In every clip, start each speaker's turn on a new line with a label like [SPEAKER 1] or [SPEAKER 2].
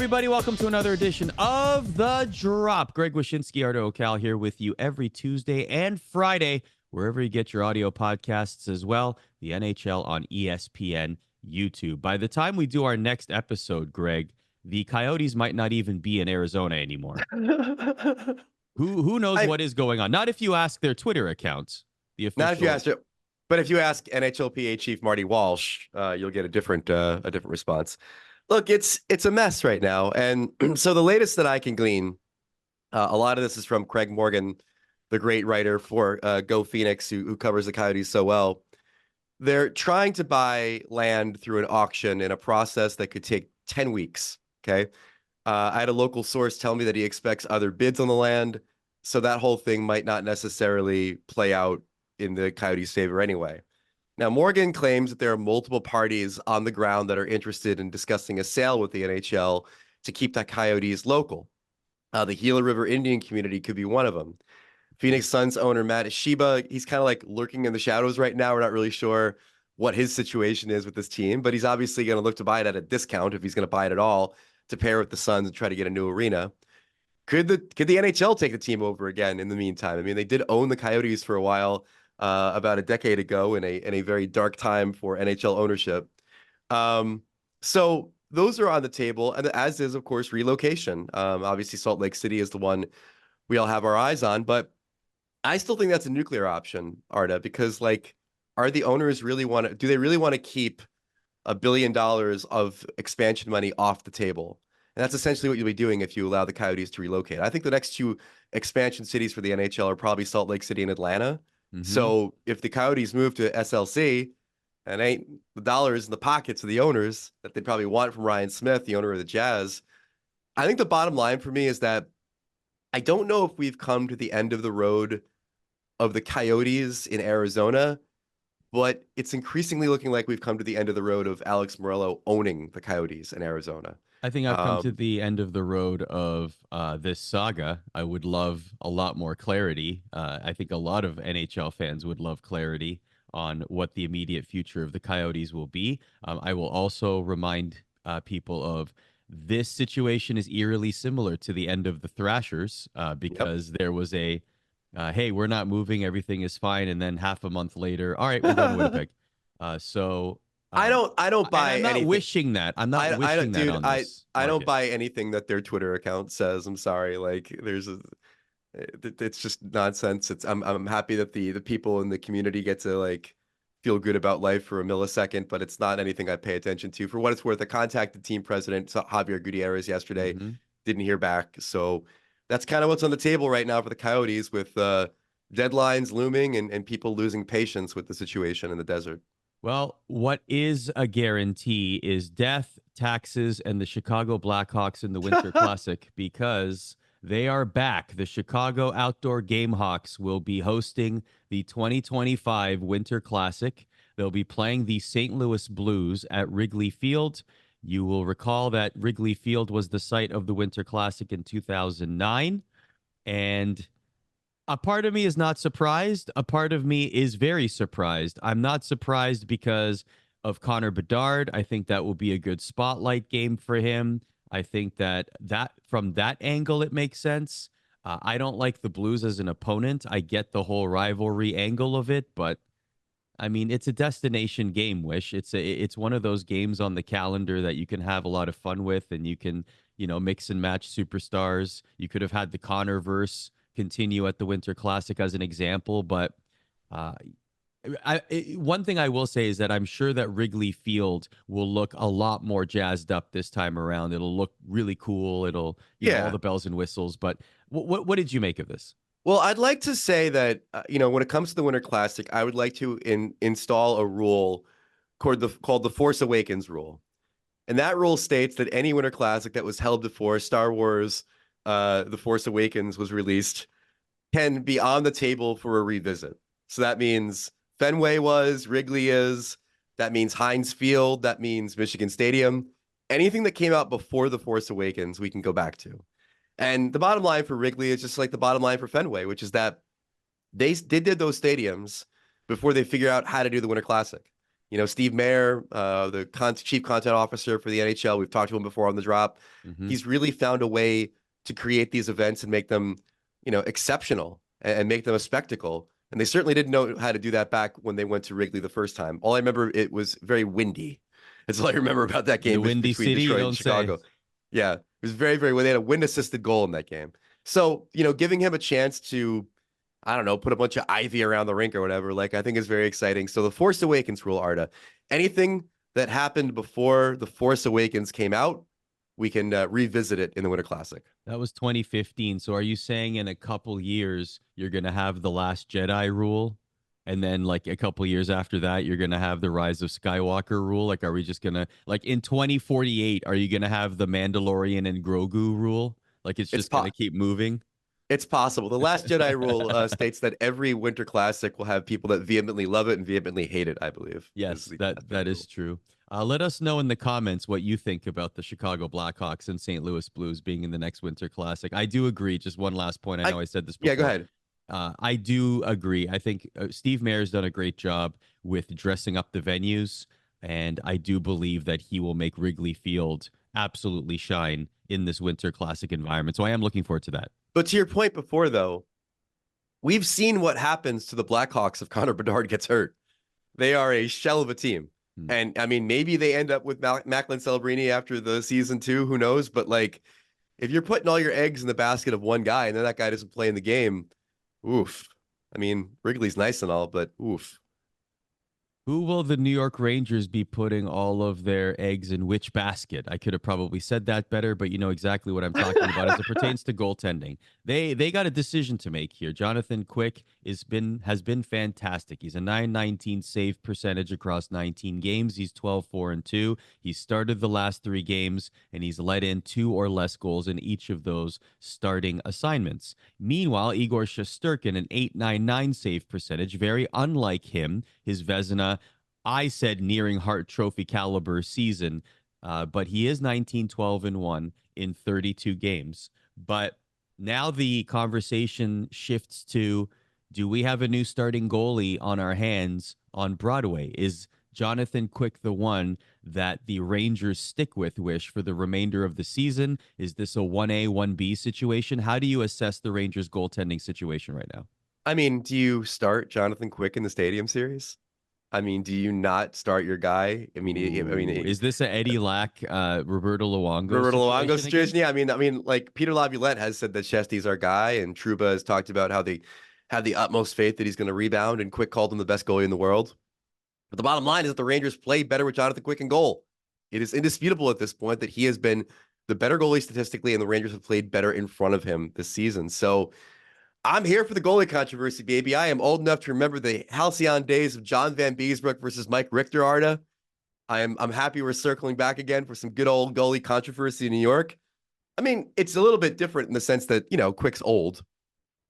[SPEAKER 1] everybody. Welcome to another edition of The Drop. Greg Wyshynski, Arda, Öcal here with you every Tuesday and Friday, wherever you get your audio podcasts as well. The NHL on ESPN YouTube. By the time we do our next episode, Greg, the Coyotes might not even be in Arizona anymore. Who knows what is going on? Not if you ask their Twitter accounts. The official.
[SPEAKER 2] Not if you ask it, but if you ask NHLPA chief Marty Walsh, you'll get a different response. Look, it's a mess right now, and so the latest that I can glean, a lot of this is from Craig Morgan, the great writer for Go Phoenix, who covers the Coyotes so well. They're trying to buy land through an auction in a process that could take 10 weeks. Okay, I had a local source tell me that he expects other bids on the land, so that whole thing might not necessarily play out in the Coyotes' favor anyway. Now, Morgan claims that there are multiple parties on the ground that are interested in discussing a sale with the NHL to keep the Coyotes local. The Gila River Indian community could be one of them. Phoenix Suns owner Matt Ishiba, he's kind of like lurking in the shadows right now. We're not really sure what his situation is with this team, but he's obviously going to look to buy it at a discount if he's going to buy it at all to pair with the Suns and try to get a new arena. Could the NHL take the team over again in the meantime? I mean, they did own the Coyotes for a while. About a decade ago in a very dark time for NHL ownership. So those are on the table, and as is, of course, relocation. Obviously, Salt Lake City is the one we all have our eyes on, but I still think that's a nuclear option, Arda, because are the owners do they really want to keep $1 billion of expansion money off the table? And that's essentially what you'll be doing if you allow the Coyotes to relocate. I think the next two expansion cities for the NHL are probably Salt Lake City and Atlanta. Mm-hmm. So if the Coyotes move to SLC, and ain't the dollars in the pockets of the owners that they probably want from Ryan Smith, the owner of the Jazz, I think the bottom line for me is that I don't know if we've come to the end of the road of the Coyotes in Arizona, but it's increasingly looking like we've come to the end of the road of Alex Morello owning the Coyotes in Arizona.
[SPEAKER 1] I think I've come to the end of the road of this saga. I would love a lot more clarity. I think a lot of NHL fans would love clarity on what the immediate future of the Coyotes will be. I will also remind people of this situation is eerily similar to the end of the Thrashers because there was a, hey, we're not moving, everything is fine. And then half a month later, all right, we're done with Winnipeg.
[SPEAKER 2] I don't buy
[SPEAKER 1] I'm not
[SPEAKER 2] anything.
[SPEAKER 1] wishing that. I'm not wishing that on this
[SPEAKER 2] I don't buy anything that their Twitter account says. I'm sorry. It's just nonsense. I'm happy that the people in the community get to feel good about life for a millisecond, but it's not anything I pay attention to. For what it's worth, I contacted team president Javier Gutierrez yesterday, didn't hear back. So that's kind of what's on the table right now for the Coyotes, with deadlines looming and people losing patience with the situation in the desert.
[SPEAKER 1] Well, what is a guarantee is death, taxes, and the Chicago Blackhawks in the Winter Classic, because they are back. The Chicago Outdoor Gamehawks will be hosting the 2025 Winter Classic. They'll be playing the St. Louis Blues at Wrigley Field. You will recall that Wrigley Field was the site of the Winter Classic in 2009. And a part of me is not surprised. A part of me is very surprised. I'm not surprised because of Connor Bedard. I think that will be a good spotlight game for him. I think that from that angle, it makes sense. I don't like the Blues as an opponent. I get the whole rivalry angle of it, but I mean, it's a destination game, Wish. It's one of those games on the calendar that you can have a lot of fun with, and you can, mix and match superstars. You could have had the Connorverse continue at the Winter Classic as an example, but one thing I will say is that I'm sure that Wrigley Field will look a lot more jazzed up this time around. It'll look really cool. It'll know, all the bells and whistles. But what did you make of this?
[SPEAKER 2] Well, I'd like to say that when it comes to the Winter Classic, I would like to install a rule called the Force Awakens rule, and that rule states that any Winter Classic that was held before Star Wars The Force Awakens was released can be on the table for a revisit. So that means Fenway was, Wrigley is, that means Heinz Field, that means Michigan Stadium. Anything that came out before The Force Awakens, we can go back to. And the bottom line for Wrigley is just like the bottom line for Fenway, which is that they did those stadiums before they figured out how to do the Winter Classic. Steve Mayer, the chief content officer for the NHL, we've talked to him before on the drop. He's really found a way to create these events and make them, exceptional and make them a spectacle. And they certainly didn't know how to do that back when they went to Wrigley the first time. All I remember, it was very windy. That's all I remember about that game
[SPEAKER 1] Windy
[SPEAKER 2] between
[SPEAKER 1] City,
[SPEAKER 2] Detroit and Chicago.
[SPEAKER 1] say.
[SPEAKER 2] Yeah, it was very, very windy. They had a wind-assisted goal in that game. So, giving him a chance to, I don't know, put a bunch of ivy around the rink or whatever, like, I think is very exciting. So the Force Awakens rule, Arda, anything that happened before the Force Awakens came out, we can revisit it in the Winter Classic.
[SPEAKER 1] That was 2015. So are you saying in a couple years you're going to have the Last Jedi rule? And then like a couple years after that, you're going to have the Rise of Skywalker rule? Like, are we just going to, like in 2048, are you going to have the Mandalorian and Grogu rule? Like it's just going to keep moving?
[SPEAKER 2] It's possible. The Last Jedi rule states that every Winter Classic will have people that vehemently love it and vehemently hate it, I believe.
[SPEAKER 1] Yes, that is true. Let us know in the comments what you think about the Chicago Blackhawks and St. Louis Blues being in the next Winter Classic. I do agree. Just one last point. I know I said this before.
[SPEAKER 2] Yeah, go ahead.
[SPEAKER 1] I do agree. I think Steve Mayer's done a great job with dressing up the venues, and I do believe that he will make Wrigley Field absolutely shine in this Winter Classic environment. So I am looking forward to that.
[SPEAKER 2] But to your point before, though, we've seen what happens to the Blackhawks if Connor Bedard gets hurt. They are a shell of a team. And I mean, maybe they end up with Macklin Celebrini after the season 2, who knows? But like, if you're putting all your eggs in the basket of one guy and then that guy doesn't play in the game, oof. I mean, Wrigley's nice and all, but oof.
[SPEAKER 1] Who will the New York Rangers be putting all of their eggs in which basket? I could have probably said that better, but you know exactly what I'm talking about as it pertains to goaltending. They got a decision to make here. Jonathan Quick has been fantastic. He's a .919 save percentage across 19 games. He's 12-4-2. He started the last 3 games and he's let in 2 or less goals in each of those starting assignments. Meanwhile, Igor Shesterkin, an .899 save percentage, very unlike him, his Vezina, I said nearing Hart Trophy caliber season, but he is 19-12-1 in 32 games. But now the conversation shifts to, do we have a new starting goalie on our hands on Broadway? Is Jonathan Quick the one that the Rangers stick with, Wish, for the remainder of the season? Is this a 1A, 1B situation? How do you assess the Rangers goaltending situation right now?
[SPEAKER 2] I mean, do you start Jonathan Quick in the Stadium Series? I mean, do you not start your guy? I mean,
[SPEAKER 1] is this a Eddie Lack, Roberto
[SPEAKER 2] Luongo situation? Yeah, I mean, like Peter Laviolette has said that Shesty's our guy, and Trouba has talked about how they have the utmost faith that he's going to rebound, and Quick called him the best goalie in the world. But the bottom line is that the Rangers play better with Jonathan Quick in goal. It is indisputable at this point that he has been the better goalie statistically, and the Rangers have played better in front of him this season. So I'm here for the goalie controversy, baby. I am old enough to remember the halcyon days of John Van Beesbrook versus Mike Richter, Arda. I'm happy we're circling back again for some good old goalie controversy in New York. I mean, it's a little bit different in the sense that, Quick's old.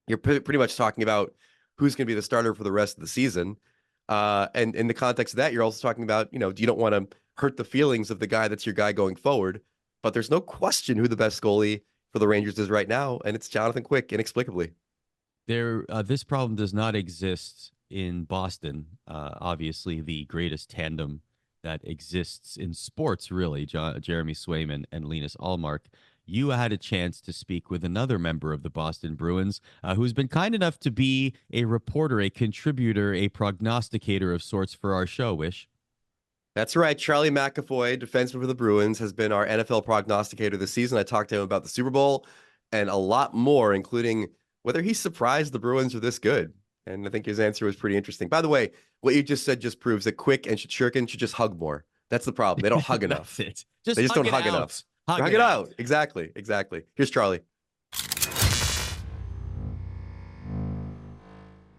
[SPEAKER 2] You're pretty much talking about who's going to be the starter for the rest of the season. And in the context of that, you're also talking about, you don't want to hurt the feelings of the guy that's your guy going forward. But there's no question who the best goalie for the Rangers is right now, and it's Jonathan Quick, inexplicably.
[SPEAKER 1] This problem does not exist in Boston. Obviously, the greatest tandem that exists in sports, really, Jeremy Swayman and Linus Ullmark. You had a chance to speak with another member of the Boston Bruins who's been kind enough to be a reporter, a contributor, a prognosticator of sorts for our show, Wish.
[SPEAKER 2] That's right. Charlie McAvoy, defenseman for the Bruins, has been our NFL prognosticator this season. I talked to him about the Super Bowl and a lot more, including whether he's surprised the Bruins are this good. And I think his answer was pretty interesting. By the way, what you just said just proves that Quick and Shesterkin should just hug more. That's the problem. They don't hug enough.
[SPEAKER 1] They
[SPEAKER 2] just don't hug enough. Hug it out. Exactly. Here's Charlie.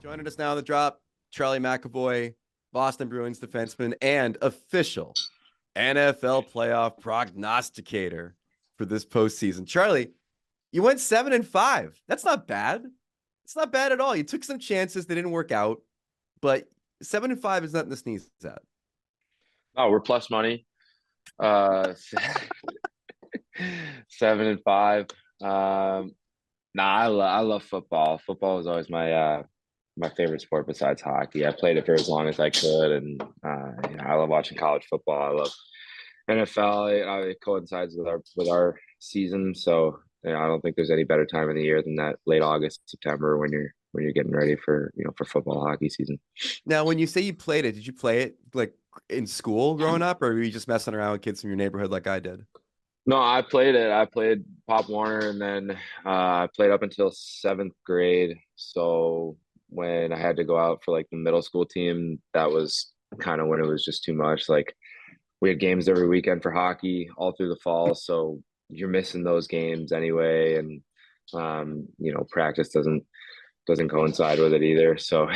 [SPEAKER 2] Joining us now on the drop, Charlie McAvoy, Boston Bruins defenseman and official NFL playoff prognosticator for this postseason. Charlie, you went 7-5. That's not bad. It's not bad at all. You took some chances. They didn't work out, but 7-5 is nothing to sneeze at.
[SPEAKER 3] Oh, we're plus money. 7-5. I love football. Football is always my my favorite sport besides hockey. I played it for as long as I could, and I love watching college football. I love NFL. It coincides with our season, so I don't think there's any better time of the year than that late August, September when you're getting ready for for football, hockey season.
[SPEAKER 2] Now, when you say you played it, did you play it like in school growing up, or were you just messing around with kids from your neighborhood like I did?
[SPEAKER 3] No, I played it. I played Pop Warner, and then I played up until 7th grade. So when I had to go out for like the middle school team, that was kind of when it was just too much. Like we had games every weekend for hockey all through the fall, so you're missing those games anyway, and practice doesn't coincide with it either. So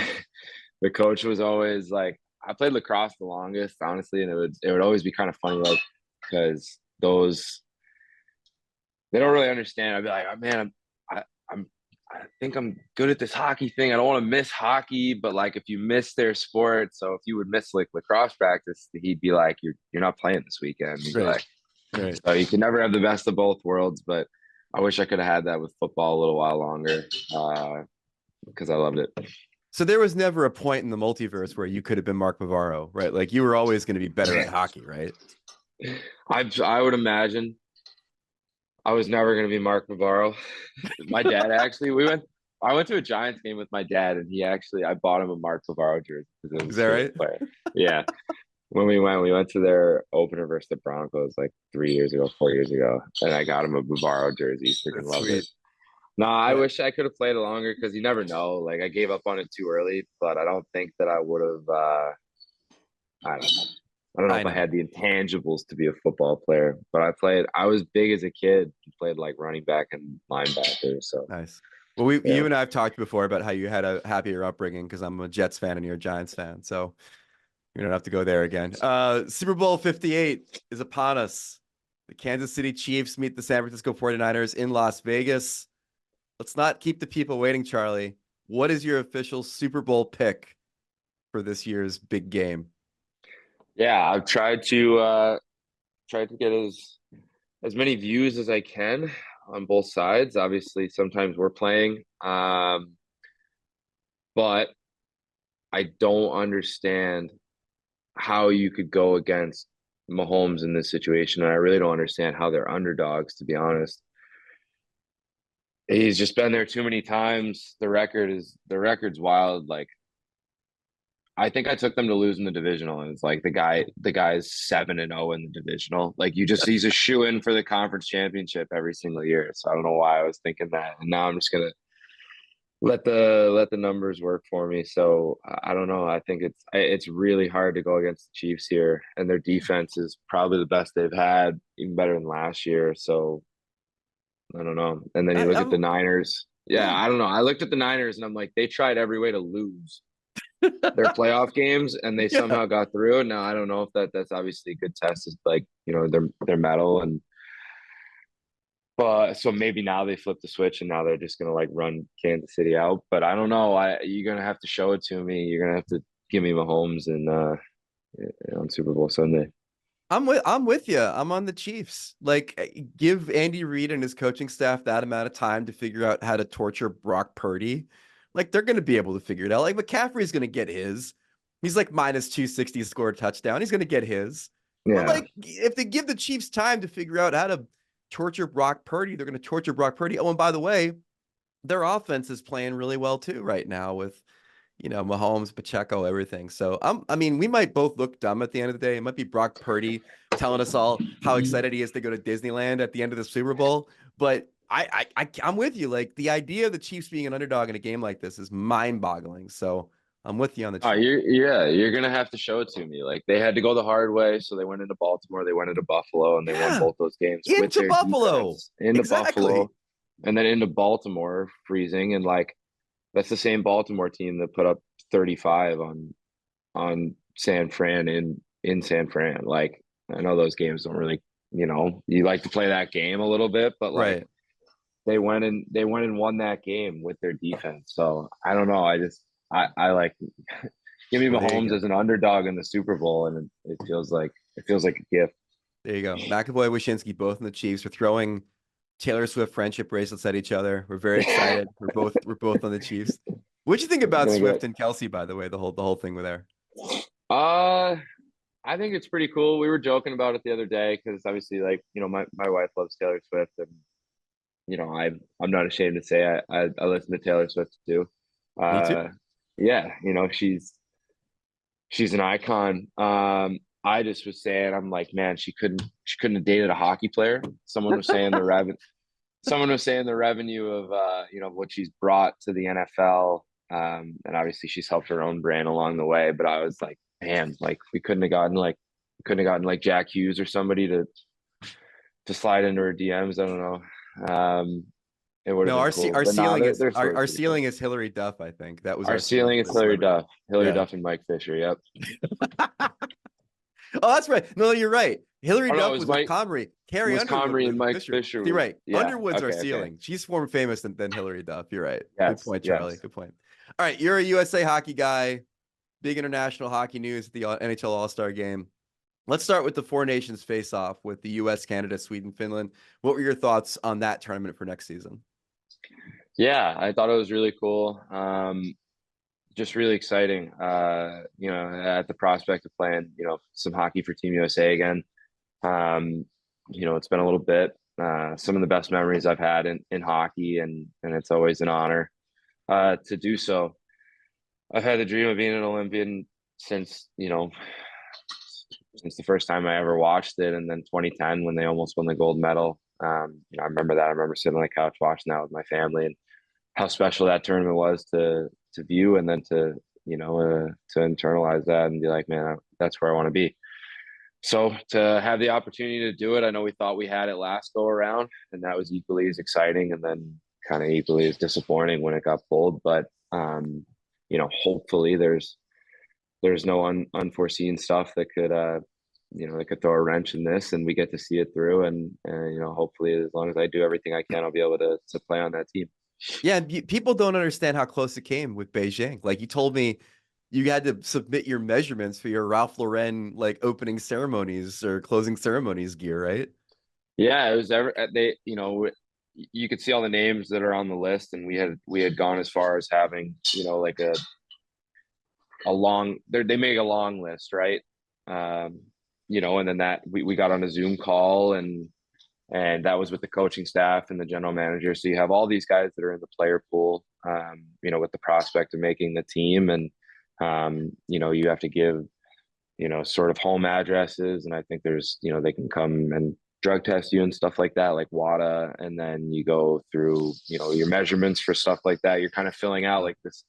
[SPEAKER 3] the coach was always like, I played lacrosse the longest, honestly, and it would always be kind of funny, like because they don't really understand. I'd be like, oh, man, I think I'm good at this hockey thing. I don't want to miss hockey, but like if you miss their sport, so if you would miss like lacrosse practice, he'd be like, you're not playing this weekend. He'd be like,
[SPEAKER 2] Right.
[SPEAKER 3] so you can never have the best of both worlds, but I wish I could have had that with football a little while longer because I loved it.
[SPEAKER 2] So there was never a point in the multiverse where you could have been Mark Bavaro, right? Like you were always going to be better at hockey, right?
[SPEAKER 3] I would imagine I was never going to be Mark Bavaro. My dad actually, I went to a Giants game with my dad, and I bought him a Mark Bavaro jersey.
[SPEAKER 2] Is that right?
[SPEAKER 3] Player. Yeah. When we went to their opener versus the Broncos like 4 years ago, and I got him a Bavaro jersey. Freaking loved it. No, I wish I could have played it longer because you never know. Like I gave up on it too early, but I don't think that I would have. I don't know if I had the intangibles to be a football player, but I was big as a kid and played like running back and linebacker. So
[SPEAKER 2] nice. Well, you and I have talked before about how you had a happier upbringing because I'm a Jets fan and you're a Giants fan. So we don't have to go there again. Super Bowl 58 is upon us. The Kansas City Chiefs meet the San Francisco 49ers in Las Vegas. Let's not keep the people waiting, Charlie. What is your official Super Bowl pick for this year's big game?
[SPEAKER 3] Yeah, I've tried to get as many views as I can on both sides. Obviously, sometimes we're playing, but I don't understand how you could go against Mahomes in this situation, and I really don't understand how they're underdogs, to be honest. He's just been there too many times. The record's wild. Like I think I took them to lose in the divisional, and it's like the guy's 7-0 in the divisional. Like he's a shoe-in for the conference championship every single year. So I don't know why I was thinking that. And now I'm just gonna let the numbers work for me. So I don't know. I think it's really hard to go against the Chiefs here, and their defense is probably the best they've had, even better than last year. So I don't know. And then you look at the Niners. Yeah, I don't know. I looked at the Niners and I'm like, they tried every way to lose their playoff games, and they somehow got through. Now I don't know if that's obviously a good test. Is like their metal, but so maybe now they flip the switch and now they're just gonna like run Kansas City out. But I don't know. You're gonna have to show it to me. You're gonna have to give me Mahomes and on Super Bowl Sunday.
[SPEAKER 2] I'm with you. I'm on the Chiefs. Like, give Andy Reid and his coaching staff that amount of time to figure out how to torture Brock Purdy. Like, they're going to be able to figure it out. Like, McCaffrey's going to get his. He's like minus 260 to score a touchdown. He's going to get his. Yeah. But like, if they give the Chiefs time to figure out how to torture Brock Purdy, they're going to torture Brock Purdy. Oh, and by the way, their offense is playing really well too right now with Mahomes, Pacheco, everything. So we might both look dumb at the end of the day. It might be Brock Purdy telling us all how excited he is to go to Disneyland at the end of the Super Bowl. But I'm with you. Like, the idea of the Chiefs being an underdog in a game like this is mind-boggling. So I'm with you on the Chiefs.
[SPEAKER 3] You're gonna have to show it to me. Like, they had to go the hard way, so they went into Baltimore, they went into Buffalo, and they won both those games
[SPEAKER 2] into Buffalo,
[SPEAKER 3] Buffalo, and then into Baltimore, freezing, and like. That's the same Baltimore team that put up 35 on San Fran in San Fran. Like, I know those games don't really, you like to play that game a little bit, but like they went and won that game with their defense. So I don't know. I like give me Mahomes as an underdog in the Super Bowl, and it feels like a gift.
[SPEAKER 2] There you go. McAvoy, Wyshynski, both in the Chiefs. We're throwing Taylor Swift friendship bracelets at each other. We're very excited. We're both on the Chiefs. What'd you think about
[SPEAKER 3] Gonna
[SPEAKER 2] Swift
[SPEAKER 3] get.
[SPEAKER 2] and Kelsey, by the way, the whole thing with there?
[SPEAKER 3] Uh, I think it's pretty cool. We were joking about it the other day because obviously, like, my wife loves Taylor Swift, and I'm not ashamed to say I listen to Taylor Swift too.
[SPEAKER 2] Me too.
[SPEAKER 3] Yeah, she's an icon. I just was saying, I'm like, man, she couldn't have dated a hockey player. Someone was saying the revenue of what she's brought to the NFL. And obviously she's helped her own brand along the way. But I was like, man, like we couldn't have gotten like Jack Hughes or somebody to slide into her DMs. I don't know. It would have
[SPEAKER 2] No,
[SPEAKER 3] been
[SPEAKER 2] our
[SPEAKER 3] cool.
[SPEAKER 2] our
[SPEAKER 3] But
[SPEAKER 2] ceiling is
[SPEAKER 3] their
[SPEAKER 2] our,
[SPEAKER 3] story's
[SPEAKER 2] our
[SPEAKER 3] pretty cool.
[SPEAKER 2] ceiling is Hillary Duff. I think that was
[SPEAKER 3] Our
[SPEAKER 2] our ceiling
[SPEAKER 3] ceiling
[SPEAKER 2] for
[SPEAKER 3] is Hillary
[SPEAKER 2] celebrity.
[SPEAKER 3] Duff. Hillary
[SPEAKER 2] Yeah.
[SPEAKER 3] Duff and Mike Fisher. Yep.
[SPEAKER 2] Oh, that's right. No, you're right. Hillary
[SPEAKER 3] Oh, no,
[SPEAKER 2] Duff
[SPEAKER 3] it was
[SPEAKER 2] was
[SPEAKER 3] Mike-
[SPEAKER 2] with Comrie. Carrie
[SPEAKER 3] was
[SPEAKER 2] Underwood
[SPEAKER 3] Comrie
[SPEAKER 2] was
[SPEAKER 3] and
[SPEAKER 2] with
[SPEAKER 3] Mike
[SPEAKER 2] Fisher.
[SPEAKER 3] Fisher
[SPEAKER 2] You're
[SPEAKER 3] was-
[SPEAKER 2] right.
[SPEAKER 3] yeah,
[SPEAKER 2] Underwood's our
[SPEAKER 3] okay.
[SPEAKER 2] ceiling. She's more famous than Hillary Duff. You're right.
[SPEAKER 3] Yes,
[SPEAKER 2] Good point,
[SPEAKER 3] yes.
[SPEAKER 2] Charlie. Good point. All right, you're a USA hockey guy. Big international hockey news at the NHL All-Star Game. Let's start with the Four Nations face-off with the US, Canada, Sweden, Finland. What were your thoughts on that tournament for next season?
[SPEAKER 3] Yeah, I thought it was really cool. Just really exciting. At the prospect of playing, some hockey for Team USA again. It's been a little bit. Some of the best memories I've had in hockey, and it's always an honor to do so. I've had the dream of being an Olympian since the first time I ever watched it, and then 2010 when they almost won the gold medal. I remember that. I remember sitting on the couch watching that with my family, and how special that tournament was to view, and then to internalize that and be like, man, that's where I want to be. So to have the opportunity to do it, I know we thought we had it last go around, and that was equally as exciting, and then kind of equally as disappointing when it got pulled. But hopefully there's no unforeseen stuff that could that could throw a wrench in this, and we get to see it through. And hopefully, as long as I do everything I can, I'll be able to play on that team.
[SPEAKER 2] Yeah, people don't understand how close it came with Beijing. Like you told me, you had to submit your measurements for your Ralph Lauren like opening ceremonies or closing ceremonies gear, right?
[SPEAKER 3] Yeah, it was you could see all the names that are on the list, and we had gone as far as having like a long. They make a long list, right? And then that we got on a Zoom call, and that was with the coaching staff and the general manager. So you have all these guys that are in the player pool, with the prospect of making the team, and you have to give sort of home addresses, and I think there's they can come and drug test you and stuff like that, like WADA, and then you go through your measurements for stuff like that. You're kind of filling out like this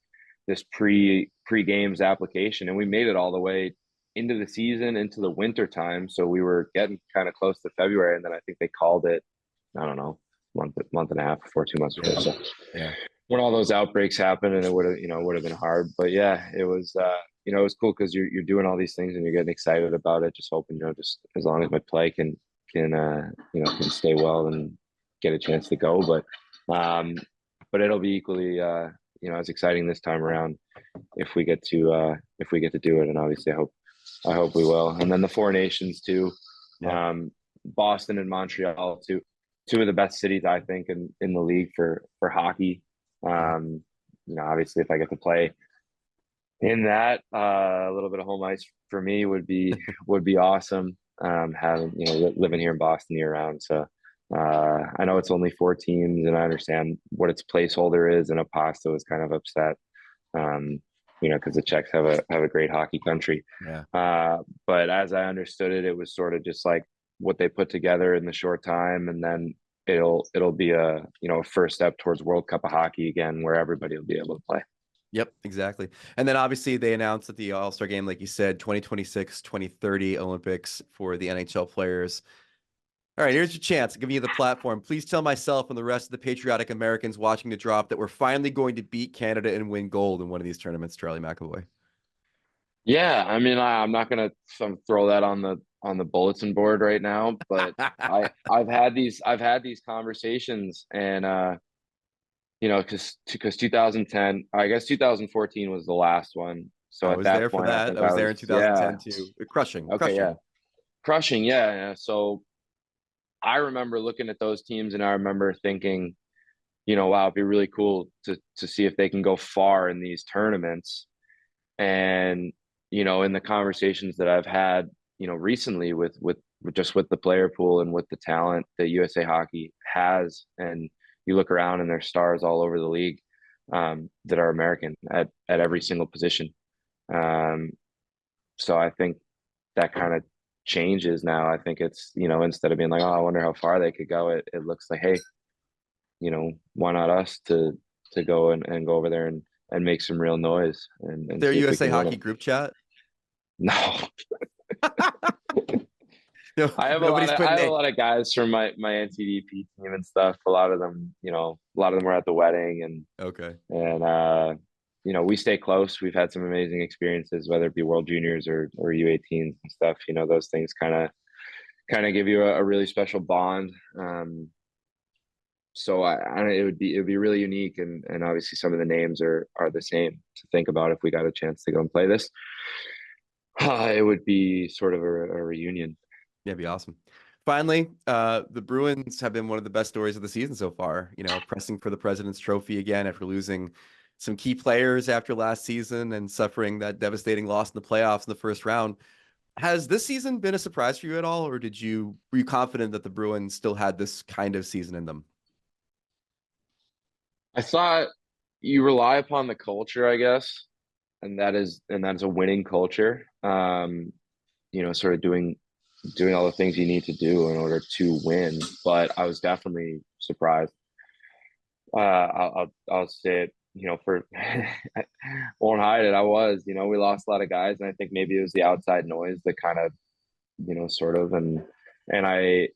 [SPEAKER 3] pre-games application, and we made it all the way into the season, into the winter time. So we were getting kind of close to February, and then I think they called it, I don't know, month and a half before, 2 months before. So
[SPEAKER 2] yeah,
[SPEAKER 3] when all those outbreaks happened, and it would have been hard. But yeah, it was it was cool because you're doing all these things and you're getting excited about it, just hoping just as long as my play can stay well and get a chance to go. But it'll be equally as exciting this time around if we get to do it, and obviously I hope we will. And then the Four Nations too.
[SPEAKER 2] Yeah.
[SPEAKER 3] Boston and Montreal, two of the best cities I think in the league for hockey. Obviously if I get to play in that, a little bit of home ice for me would be awesome. Having living here in Boston year round. So I know it's only 4 teams, and I understand what its placeholder is, and Aposto is kind of upset. Because the Czechs have a great hockey country.
[SPEAKER 2] Yeah.
[SPEAKER 3] But as I understood it, it was sort of just like what they put together in the short time, and then it'll be a first step towards World Cup of hockey again, where everybody will be able to play.
[SPEAKER 2] Yep, exactly. And then obviously they announced at the All-Star Game, like you said, 2026, 2030 Olympics for the NHL players. All right, here's your chance. I'm giving you the platform. Please tell myself and the rest of the patriotic Americans watching the drop that we're finally going to beat Canada and win gold in one of these tournaments, Charlie McAvoy.
[SPEAKER 3] Yeah, I mean, I'm not gonna throw that on the bulletin board right now, but I've had these conversations, and because 2010, I guess 2014 was the last one. So
[SPEAKER 2] I
[SPEAKER 3] at
[SPEAKER 2] was
[SPEAKER 3] that
[SPEAKER 2] there
[SPEAKER 3] point,
[SPEAKER 2] for that. I was there in 2010 too. Crushing.
[SPEAKER 3] Okay,
[SPEAKER 2] crushing.
[SPEAKER 3] yeah, crushing. Yeah. So I remember looking at those teams, and I remember thinking, wow, it'd be really cool to see if they can go far in these tournaments. And, in the conversations that I've had, recently with just with the player pool and with the talent that USA Hockey has, and you look around and there's stars all over the league that are American at every single position. So I think that kind of changes now. I think it's, instead of being like, oh, I wonder how far they could go, it looks like, hey, why not us to go and go over there and make some real noise and
[SPEAKER 2] Their
[SPEAKER 3] see if we
[SPEAKER 2] USA
[SPEAKER 3] can win
[SPEAKER 2] Hockey
[SPEAKER 3] it.
[SPEAKER 2] group chat.
[SPEAKER 3] No,
[SPEAKER 2] No,
[SPEAKER 3] I have
[SPEAKER 2] nobody's
[SPEAKER 3] a
[SPEAKER 2] putting
[SPEAKER 3] lot of guys from my NTDP team and stuff. A lot of them, were at the wedding
[SPEAKER 2] Okay.
[SPEAKER 3] and we stay close. We've had some amazing experiences, whether it be World Juniors or U18s and stuff. Those things kind of give you a really special bond. So it would be really unique, and obviously some of the names are the same to think about if we got a chance to go and play this. It would be sort of a reunion.
[SPEAKER 2] Yeah, it'd be awesome. Finally, the Bruins have been one of the best stories of the season so far. Pressing for the President's Trophy again after losing some key players after last season and suffering that devastating loss in the playoffs in the first round. Has this season been a surprise for you at all, or were you confident that the Bruins still had this kind of season in them?
[SPEAKER 3] I thought you rely upon the culture, I guess, and that is a winning culture. Sort of doing all the things you need to do in order to win. But I was definitely surprised. I'll say it. For won't hide it. I was. We lost a lot of guys, and I think maybe it was the outside noise that kind of, sort of, and I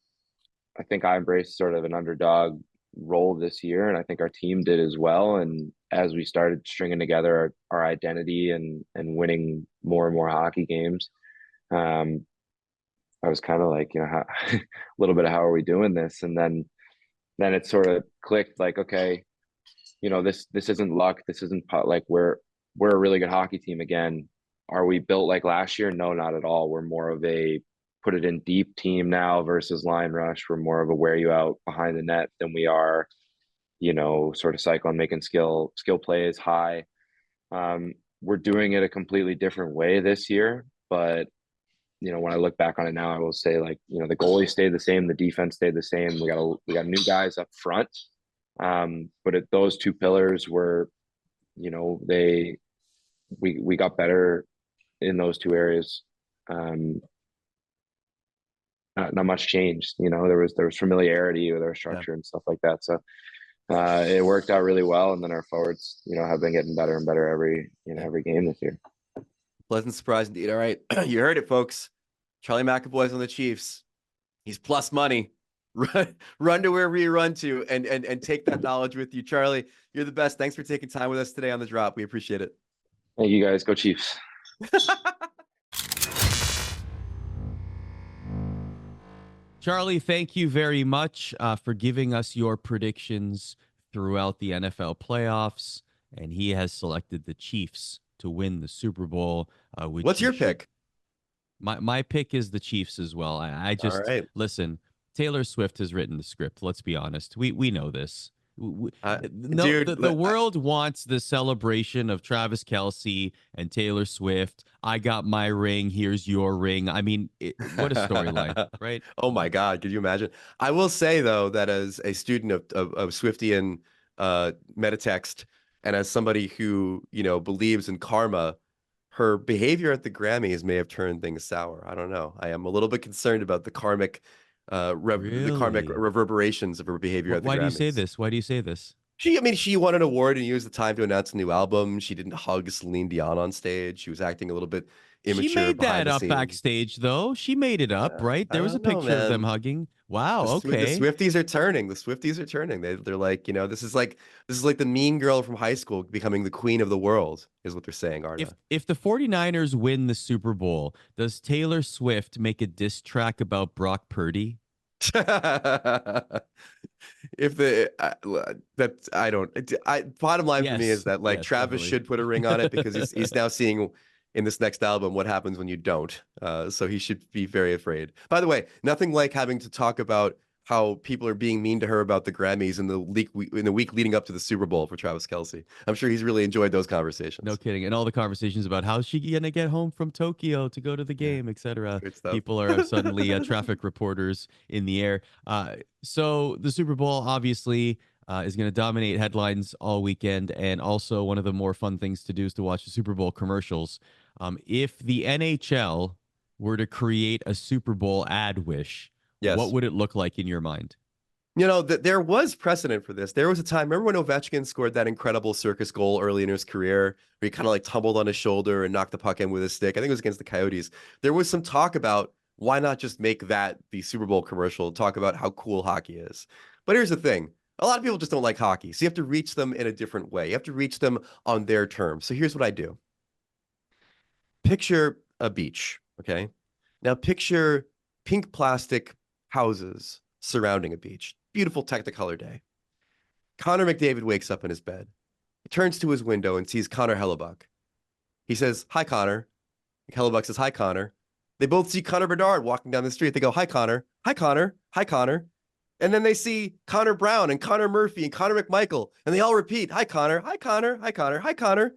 [SPEAKER 3] think I embraced sort of an underdog role this year, and I think our team did as well. And as we started stringing together our identity and winning more and more hockey games, I was kind of like, a little bit of how are we doing this? And then it sort of clicked, like, okay, this isn't luck. This isn't like we're a really good hockey team again. Are we built like last year? No, not at all. We're more of a put it in deep team now versus line rush. We're more of a wear you out behind the net than we are, sort of cycle and making skill plays high. We're doing it a completely different way this year, but when I look back on it now, I will say, like, the goalie stayed the same, the defense stayed the same. We got new guys up front, but those two pillars were, we got better in those two areas. Not much changed. There was familiarity with our structure and stuff like that. So it worked out really well. And then our forwards, have been getting better and better every game this year.
[SPEAKER 2] Pleasant surprise indeed. All right. You heard it, folks. Charlie McAvoy's on the Chiefs. He's plus money. Run to wherever you run to and take that knowledge with you. Charlie, you're the best. Thanks for taking time with us today on The Drop. We appreciate it.
[SPEAKER 3] Thank you, guys. Go Chiefs.
[SPEAKER 1] Charlie, thank you very much for giving us your predictions throughout the NFL playoffs. And he has selected the Chiefs to win the Super Bowl.
[SPEAKER 2] What's your pick?
[SPEAKER 1] My pick is the Chiefs as well. I just,
[SPEAKER 2] all right.
[SPEAKER 1] Listen, Taylor Swift has written the script. Let's be honest. We know this. The world wants the celebration of Travis Kelce and Taylor Swift. I got my ring. Here's your ring. I mean, what a storyline, right?
[SPEAKER 2] Oh my God. Could you imagine? I will say, though, that as a student of Swiftian metatext and as somebody who, believes in karma, her behavior at the Grammys may have turned things sour. I don't know. I am a little bit concerned about the karmic the karmic reverberations of her behavior at the Grammys.
[SPEAKER 1] Why do you say this?
[SPEAKER 2] She won an award and used the time to announce a new album. She didn't hug Celine Dion on stage. She was acting a little bit immature.
[SPEAKER 1] She made that up
[SPEAKER 2] scenes.
[SPEAKER 1] Backstage, though. She made it up, right? There was a picture of them hugging. Wow. Okay.
[SPEAKER 2] The Swifties are turning. They're like, this is like the mean girl from high school becoming the queen of the world, is what they're saying, Arda.
[SPEAKER 1] If the 49ers win the Super Bowl, does Taylor Swift make a diss track about Brock Purdy?
[SPEAKER 2] Bottom line for me is that Travis
[SPEAKER 1] definitely
[SPEAKER 2] should put a ring on it because he's now seeing in this next album what happens when you don't. So he should be very afraid. By the way, nothing like having to talk about how people are being mean to her about the Grammys in the week leading up to the Super Bowl for Travis Kelce. I'm sure he's really enjoyed those conversations.
[SPEAKER 1] No kidding. And all the conversations about how's she going to get home from Tokyo to go to the
[SPEAKER 2] Yeah,
[SPEAKER 1] game, etc.
[SPEAKER 2] good stuff.
[SPEAKER 1] People are suddenly traffic reporters in the air. So the Super Bowl obviously is going to dominate headlines all weekend. And also one of the more fun things to do is to watch the Super Bowl commercials. If the NHL were to create a Super Bowl ad wish,
[SPEAKER 2] Yes.
[SPEAKER 1] what would it look like in your mind?
[SPEAKER 2] You know, there was precedent for this. There was a time, remember when Ovechkin scored that incredible circus goal early in his career, where he kind of like tumbled on his shoulder and knocked the puck in with his stick? I think it was against the Coyotes. There was some talk about why not just make that the Super Bowl commercial, talk about how cool hockey is. But here's the thing. A lot of people just don't like hockey. So you have to reach them in a different way. You have to reach them on their terms. So here's what I do. Picture a beach, okay? Now picture pink plastic houses surrounding a beach. Beautiful Technicolor day. Connor McDavid wakes up in his bed. He turns to his window and sees Connor Hellebuck. He says, "Hi, Connor." Hellebuck says, "Hi, Connor." They both see Connor Bedard walking down the street. They go, "Hi, Connor. Hi, Connor. Hi, Connor." And then they see Connor Brown and Connor Murphy and Connor McMichael. And they all repeat, "Hi, Connor. Hi, Connor. Hi, Connor. Hi, Connor."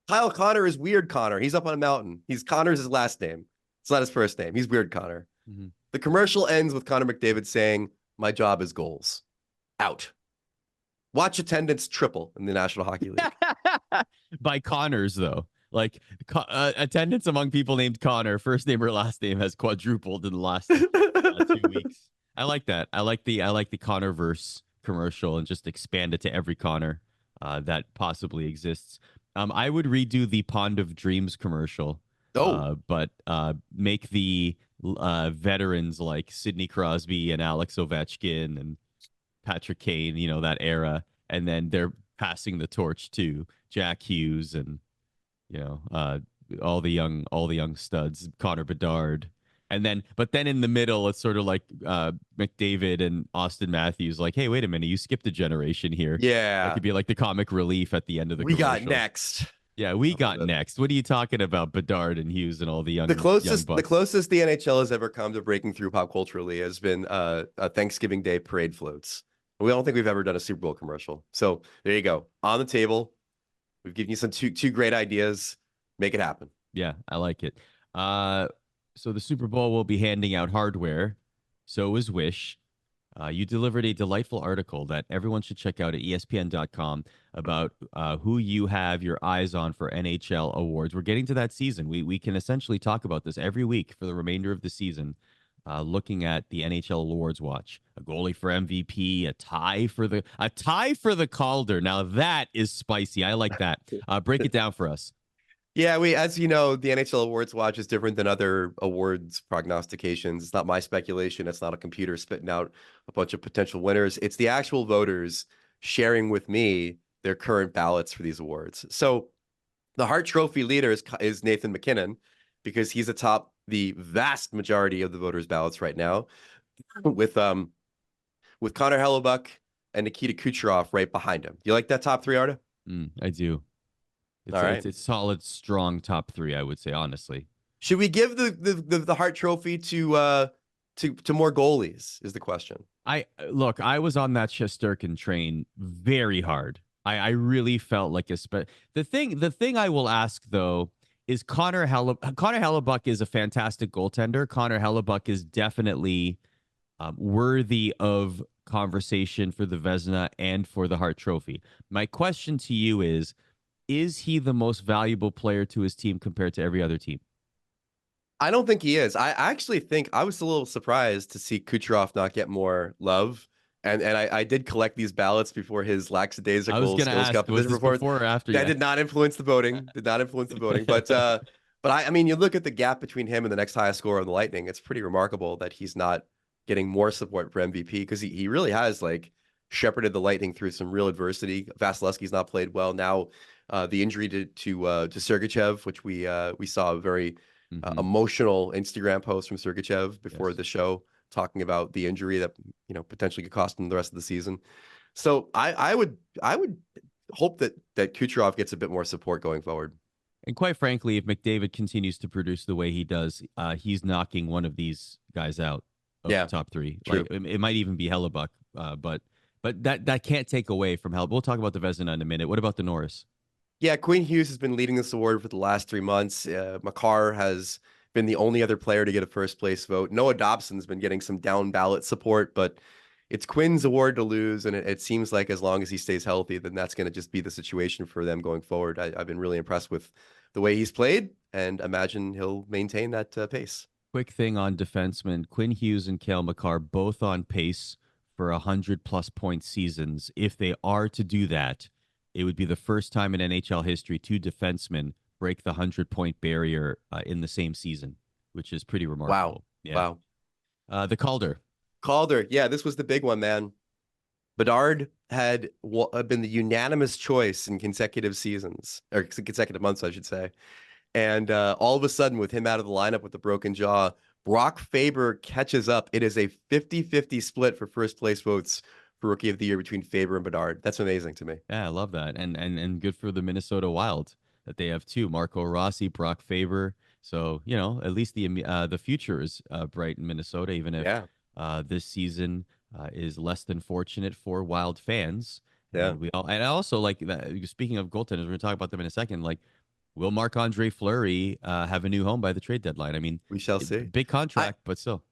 [SPEAKER 2] Kyle Connor is Weird Connor. He's up on a mountain. Connor's his last name. It's not his first name. He's Weird Connor.
[SPEAKER 1] Mm-hmm.
[SPEAKER 2] The commercial ends with Connor McDavid saying, "My job is goals." Out. Watch attendance triple in the National Hockey League.
[SPEAKER 1] By Connors, though. Like attendance among people named Connor, first name or last name, has quadrupled in the last 2 weeks. I like that. I like the Connorverse commercial and just expand it to every Connor that possibly exists. I would redo the Pond of Dreams commercial. But make the veterans like Sidney Crosby and Alex Ovechkin and Patrick Kane, you know, that era, and then they're passing the torch to Jack Hughes and all the young studs, Connor Bedard, but then in the middle it's sort of like McDavid and Austin Matthews, like, hey, wait a minute, you skipped a generation here.
[SPEAKER 2] Yeah,
[SPEAKER 1] that could be like the comic relief at the end of the.
[SPEAKER 2] We
[SPEAKER 1] commercial.
[SPEAKER 2] got next.
[SPEAKER 1] Yeah, we got next. What are you talking about, Bedard and Hughes and all the young?
[SPEAKER 2] The closest the NHL has ever come to breaking through pop culturally has been a Thanksgiving Day parade floats. We don't think we've ever done a Super Bowl commercial. So there you go. On the table. We've given you some two great ideas. Make it happen.
[SPEAKER 1] Yeah, I like it. So the Super Bowl will be handing out hardware. So is Wish. You delivered a delightful article that everyone should check out at ESPN.com about who you have your eyes on for NHL awards. We're getting to that season. We can essentially talk about this every week for the remainder of the season, looking at the NHL Awards Watch. A goalie for MVP, a tie for the Calder. Now that is spicy. I like that. Break it down for us.
[SPEAKER 2] Yeah, as you know, the NHL Awards Watch is different than other awards prognostications. It's not my speculation. It's not a computer spitting out a bunch of potential winners. It's the actual voters sharing with me their current ballots for these awards. So the Hart Trophy leader is Nathan MacKinnon, because he's atop the vast majority of the voters' ballots right now, with Connor Hellebuck and Nikita Kucherov right behind him. Do you like that top three, Arda?
[SPEAKER 1] I do. It's solid, strong top three, I would say, honestly.
[SPEAKER 2] Should we give the Hart Trophy to more goalies is the question.
[SPEAKER 1] I was on that Shesterkin train very hard. I really felt like the thing I will ask though is Connor Hellebuck is a fantastic goaltender. Connor Hellebuck is definitely worthy of conversation for the Vezina and for the Hart Trophy. My question to you is he the most valuable player to his team compared to every other team?
[SPEAKER 2] I don't think he is. I actually think I was a little surprised to see Kucherov not get more love. And I did collect these ballots before his lackadaisical skills competition report.
[SPEAKER 1] Before or after?
[SPEAKER 2] That did not influence the voting. But I mean, you look at the gap between him and the next highest scorer on the Lightning. It's pretty remarkable that he's not getting more support for MVP, because he really has like shepherded the Lightning through some real adversity. Vasilevsky's not played well. Now the injury to Sergachev, which we saw a very emotional Instagram post from Sergachev before the show, talking about the injury that potentially could cost him the rest of the season. So I would hope that Kucherov gets a bit more support going forward.
[SPEAKER 1] And quite frankly, if McDavid continues to produce the way he does, he's knocking one of these guys out. of
[SPEAKER 2] Yeah,
[SPEAKER 1] the top three.
[SPEAKER 2] true.
[SPEAKER 1] Like it might even be Hellebuck, but that can't take away from Hell. We'll talk about the Vezina in a minute. What about the Norris?
[SPEAKER 2] Yeah, Quinn Hughes has been leading this award for the last 3 months. Makar has been the only other player to get a first place vote. Noah Dobson's been getting some down ballot support, but it's Quinn's award to lose, and it seems like as long as he stays healthy, then that's going to just be the situation for them going forward. I've been really impressed with the way he's played, and imagine he'll maintain that pace.
[SPEAKER 1] Quick thing on defensemen: Quinn Hughes and Cale Makar both on pace for 100+ point seasons. If they are to do that, it would be the first time in NHL history two defensemen break the 100-point barrier in the same season, which is pretty remarkable.
[SPEAKER 2] Wow.
[SPEAKER 1] Yeah.
[SPEAKER 2] Wow.
[SPEAKER 1] The
[SPEAKER 2] Calder. Yeah, this was the big one, man. Bedard had been the unanimous choice in consecutive seasons, or consecutive months, I should say. And all of a sudden, with him out of the lineup with the broken jaw, Brock Faber catches up. It is a 50-50 split for first place votes for Rookie of the Year between Faber and Bedard. That's amazing to me.
[SPEAKER 1] Yeah, I love that. And good for the Minnesota Wild that they have two: Marco Rossi, Brock Faber. So, at least the future is bright in Minnesota, even if this season is less than fortunate for Wild fans.
[SPEAKER 2] Yeah.
[SPEAKER 1] And I also like that. Speaking of goaltenders, we're going to talk about them in a second. Like, will Marc-Andre Fleury have a new home by the trade deadline? I mean,
[SPEAKER 2] we shall see.
[SPEAKER 1] Big contract, but still.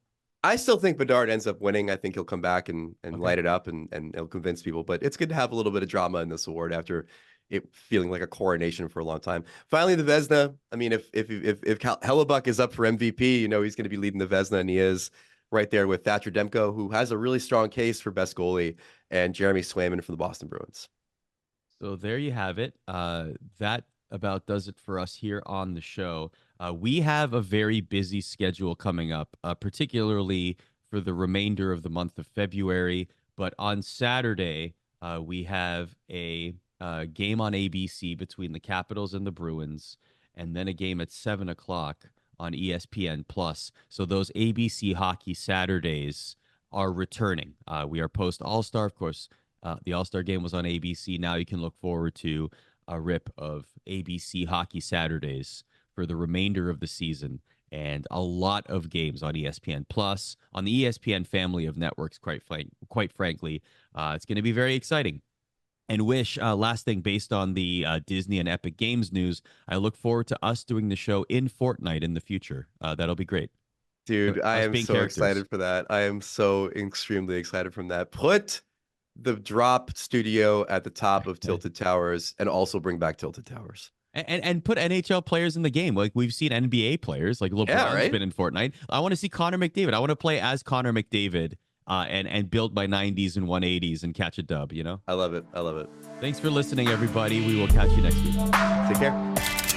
[SPEAKER 2] I still think Bedard ends up winning. I think he'll come back and light it up and he'll convince people. But it's good to have a little bit of drama in this award after it feeling like a coronation for a long time. Finally, the Vezina. I mean, if Hellebuck is up for MVP, he's going to be leading the Vezina, and he is right there with Thatcher Demko, who has a really strong case for best goalie, and Jeremy Swayman for the Boston Bruins.
[SPEAKER 1] So there you have it. That about does it for us here on the show. We have a very busy schedule coming up, particularly for the remainder of the month of February. But on Saturday, we have a game on ABC between the Capitals and the Bruins, and then a game at 7 o'clock on ESPN Plus. So those ABC Hockey Saturdays are returning. We are post All-Star, of course. The All-Star game was on ABC. Now you can look forward to a rip of ABC Hockey Saturdays for the remainder of the season, and a lot of games on ESPN Plus, on the ESPN family of networks. Quite frankly, it's going to be very exciting. And last thing, based on the Disney and Epic Games news, I look forward to us doing the show in Fortnite in the future. That'll be great.
[SPEAKER 2] Dude, I am so excited for that. I am so extremely excited from that. Put the Drop studio at the top of Tilted Towers, and also bring back Tilted Towers.
[SPEAKER 1] And put NHL players in the game. Like, we've seen NBA players, like LeBron's been in Fortnite. I want to see Connor McDavid. I want to play as Connor McDavid and build my 90s and 180s and catch a dub,
[SPEAKER 2] I love it. I love it.
[SPEAKER 1] Thanks for listening, everybody. We will catch you next week.
[SPEAKER 2] Take care.